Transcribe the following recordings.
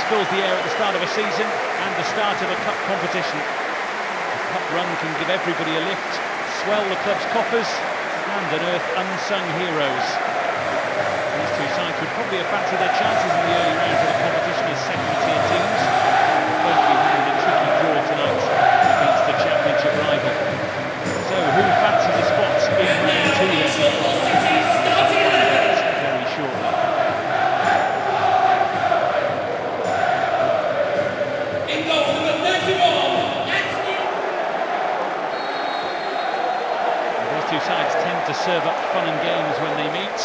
fills the air at the start of a season and the start of a cup competition. A cup run can give everybody a lift, swell the club's coffers and unearth unsung heroes. These two sides would probably have fancied their chances in the early rounds of the competition as second-tier teams. Both be having a tricky draw tonight against the championship rival. So who fancies a spot in round two? Very shortly. Those two sides tend to serve up fun and games when they meet.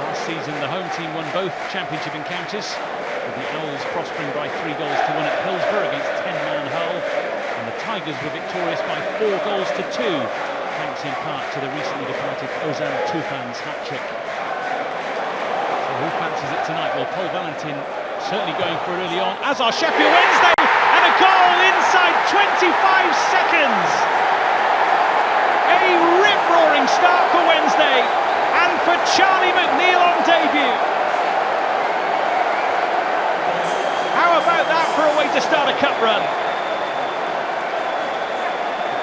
Last season the home team won both championship encounters, with the OWLS prospering by 3 goals to 1 at Hillsborough against 10-man Hull, and the Tigers were victorious by 4 goals to 2, thanks in part to the recently departed Ozan Tufan's hat-trick. So who fancies it tonight? Well, Paul Valentin certainly going for it early on, as are Sheffield Wednesday, and a goal inside 25 seconds! A rip-roaring start for Wednesday, and for Charlie McNeil on debut. How about that for a way to start a cup run?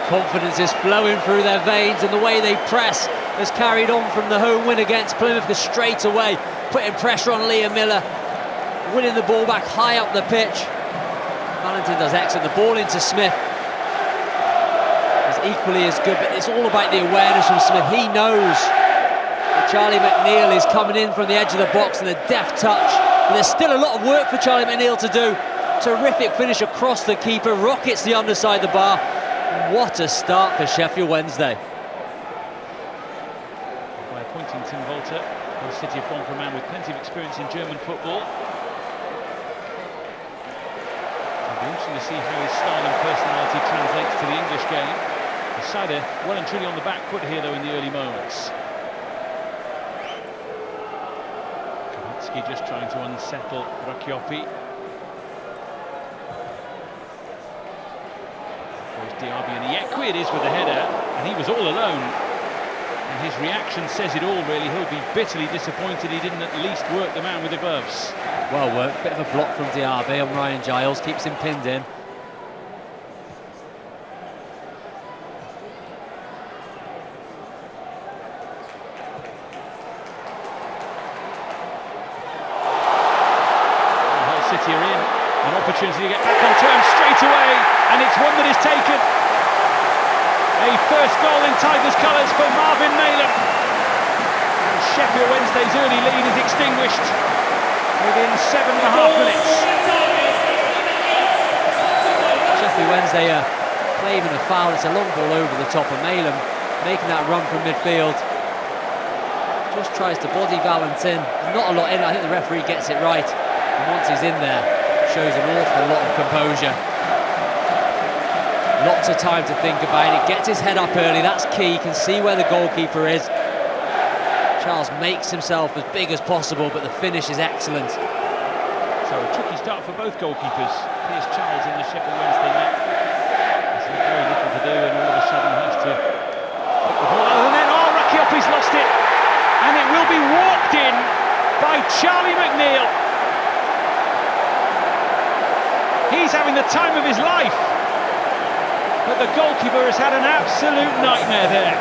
Confidence is flowing through their veins, and the way they press has carried on from the home win against Plymouth, because straight away putting pressure on Liam Miller, winning the ball back high up the pitch. Valentin does excellent. The ball into Smith is equally as good, but it's all about the awareness from Smith. He knows that Charlie McNeil is coming in from the edge of the box and a deft touch, but there's still a lot of work for Charlie McNeil to do. Terrific finish across the keeper, rockets the underside of the bar. What a start for Sheffield Wednesday. By appointing Tim Volter, Hull City have gone for a man with plenty of experience in German football. It'll be interesting to see how his style and personality translates to the English game. The side are well and truly on the back foot here though in the early moments. Kowalski just trying to unsettle Rakiopi. Diaby, and Yekwi it is with the header, and he was all alone, and his reaction says it all really. He'll be bitterly disappointed he didn't at least work the man with the gloves. Well worked, bit of a block from Diaby on Ryan Giles, keeps him pinned in. Hull City are in, an opportunity to get back on terms straight away, and it's one that is taken. A first goal in Tigers colours for Marvin Malem. And Sheffield Wednesday's early lead is extinguished within 7.5 minutes. Sheffield Wednesday are claiming a foul. It's a long ball over the top of Malem, making that run from midfield. Just tries to body Valentin. Not a lot in it. I think the referee gets it right. And once he's in there, shows an awful lot of composure. Lots of time to think about it, gets his head up early, that's key. You can see where the goalkeeper is. Charles makes himself as big as possible, but the finish is excellent. So a tricky start for both goalkeepers. Here's Charles in the Sheffield Wednesday net. There's very little to do, and all of a sudden has to put the ball out of the net. Oh, Rakiopi's lost it, and it will be walked in by Charlie McNeil. He's having the time of his life. But the goalkeeper has had an absolute nightmare there.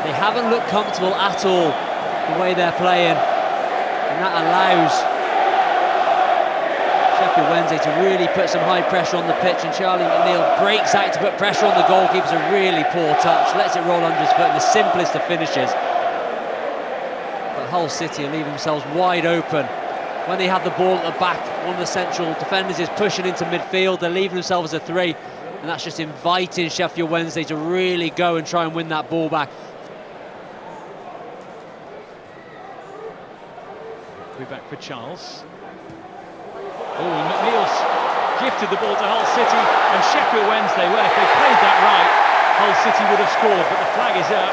They haven't looked comfortable at all, the way they're playing. And that allows Sheffield Wednesday to really put some high pressure on the pitch, and Charlie McNeil breaks out to put pressure on the goalkeeper. It's a really poor touch, lets it roll under his foot in the simplest of finishes. But Hull City are leaving themselves wide open. When they have the ball at the back, one of the central defenders is pushing into midfield. They're leaving themselves a 3, and that's just inviting Sheffield Wednesday to really go and try and win that ball back. We're back for Charles. Oh, and McNeil's gifted the ball to Hull City, and Sheffield Wednesday, well, if they played that right, Hull City would have scored, but the flag is up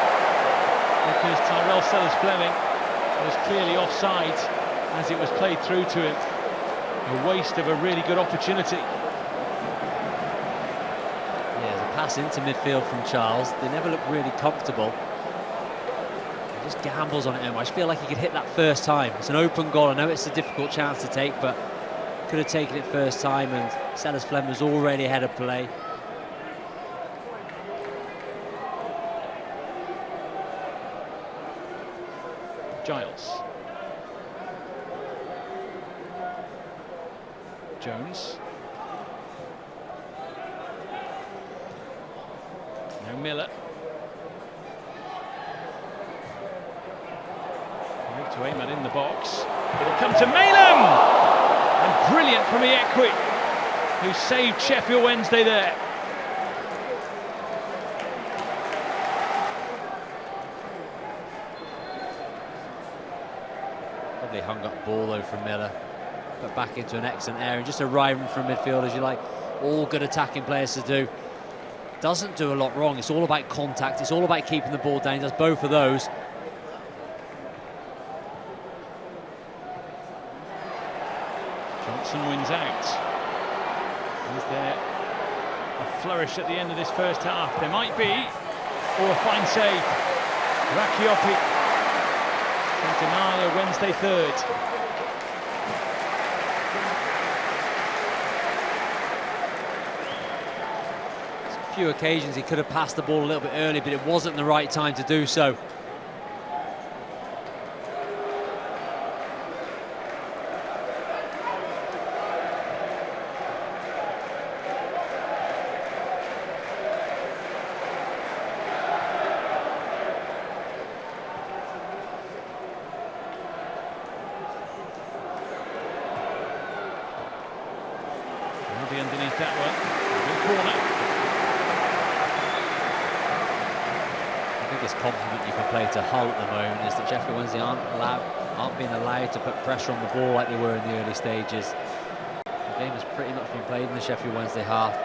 because Tyrell Sellers-Fleming was clearly offside as it was played through to him. A waste of a really good opportunity. Yeah, there's a pass into midfield from Charles. They never look really comfortable. Just gambles on it, I just feel like he could hit that first time. It's an open goal. I know it's a difficult chance to take, but could have taken it first time, and Sellers-Fleming was already ahead of play. Giles. Jones. Now Miller. To aim at in the box. It'll come to Malem! And brilliant from Equi, who saved Sheffield Wednesday there. Probably hung up ball though from Miller, but back into an excellent area. Just a rhyme from midfielders, you like all good attacking players to do. Doesn't do a lot wrong. It's all about contact. It's all about keeping the ball down. He does both of those. Johnson wins out. Is there a flourish at the end of this first half? There might be. Or a fine save. Rakiopi to deny a Wednesday third. A few occasions he could have passed the ball a little bit early, but it wasn't the right time to do so. Underneath that one, good corner. The biggest compliment you can play to Hull at the moment is that Sheffield Wednesday aren't being allowed to put pressure on the ball like they were in the early stages. The game has pretty much been played in the Sheffield Wednesday half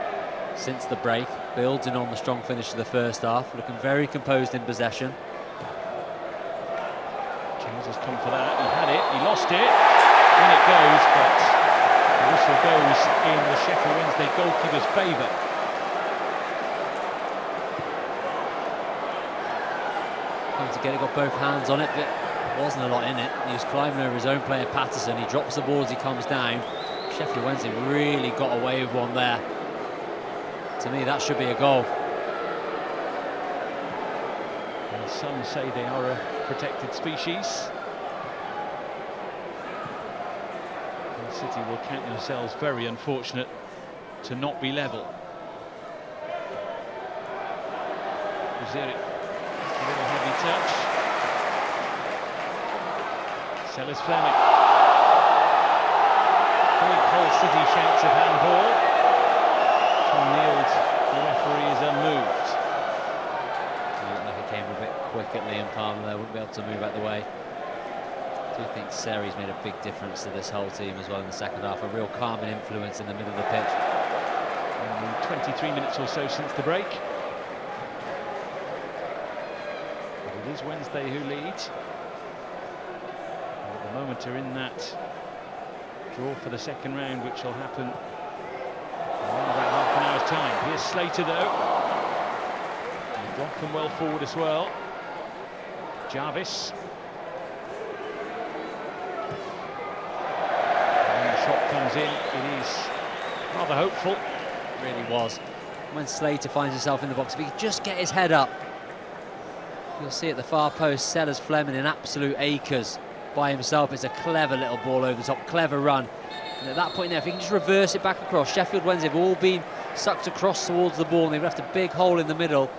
since the break, building on the strong finish of the first half, looking very composed in possession. Jones has come for that. He had it, he lost it, in it goes, but the whistle goes in the Sheffield Wednesday goalkeeper's favour. Come to get it, got both hands on it, but wasn't a lot in it. He was climbing over his own player, Patterson. He drops the ball as he comes down. Sheffield Wednesday really got away with one there. To me, that should be a goal. And some say they are a protected species. City will count themselves very unfortunate to not be level. Uziri, a little heavy touch. Sellers-Fleming. Big Hull City shouts of handball. Tom Neild, the referee, is unmoved. It looked like it came a bit quick at Liam Palmer there, wouldn't be able to move out the way. I do think Seri's made a big difference to this whole team as well in the second half, a real calming influence in the middle of the pitch. Only 23 minutes or so since the break. But it is Wednesday who lead. And at the moment are in that draw for the second round, which will happen in about half an hour's time. Here's Slater though. And block them well forward as well. Jarvis. Shot comes in, it is rather hopeful. It really was. When Slater finds himself in the box, if he could just get his head up, you'll see at the far post, Sellers-Fleming in absolute acres by himself. It's a clever little ball over the top, clever run. And at that point there, if he can just reverse it back across, Sheffield Wednesday have all been sucked across towards the ball, and they've left a big hole in the middle.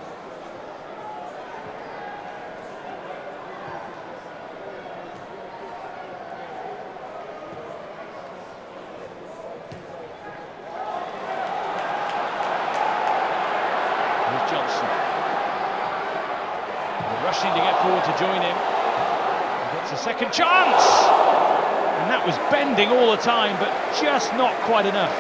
Rushing to get forward to join him. He gets a second chance! And that was bending all the time, but just not quite enough.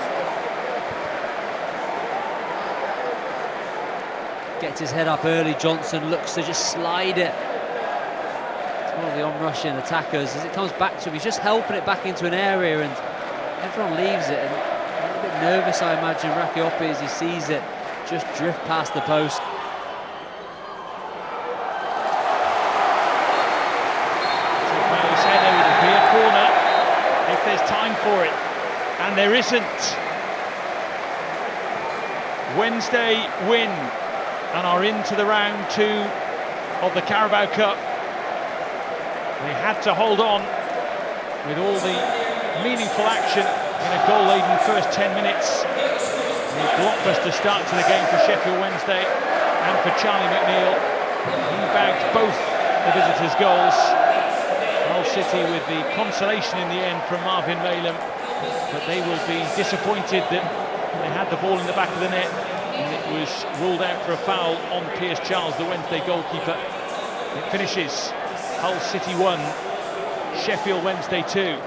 Gets his head up early, Johnson looks to just slide it. It's one of the on-rushing attackers. As it comes back to him, he's just helping it back into an area, and everyone leaves it. And a little bit nervous, I imagine, Rakiopi, as he sees it just drift past the post. And there isn't. Wednesday win and are into the round 2 of the Carabao Cup. They had to hold on with all the meaningful action in a goal-laden first 10 minutes. A blockbuster start to the game for Sheffield Wednesday and for Charlie McNeil. He bagged both the visitors' goals. Hull City with the consolation in the end from Marvin Malem, but they will be disappointed that they had the ball in the back of the net and it was ruled out for a foul on Piers Charles, the Wednesday goalkeeper. It finishes Hull City 1, Sheffield Wednesday 2.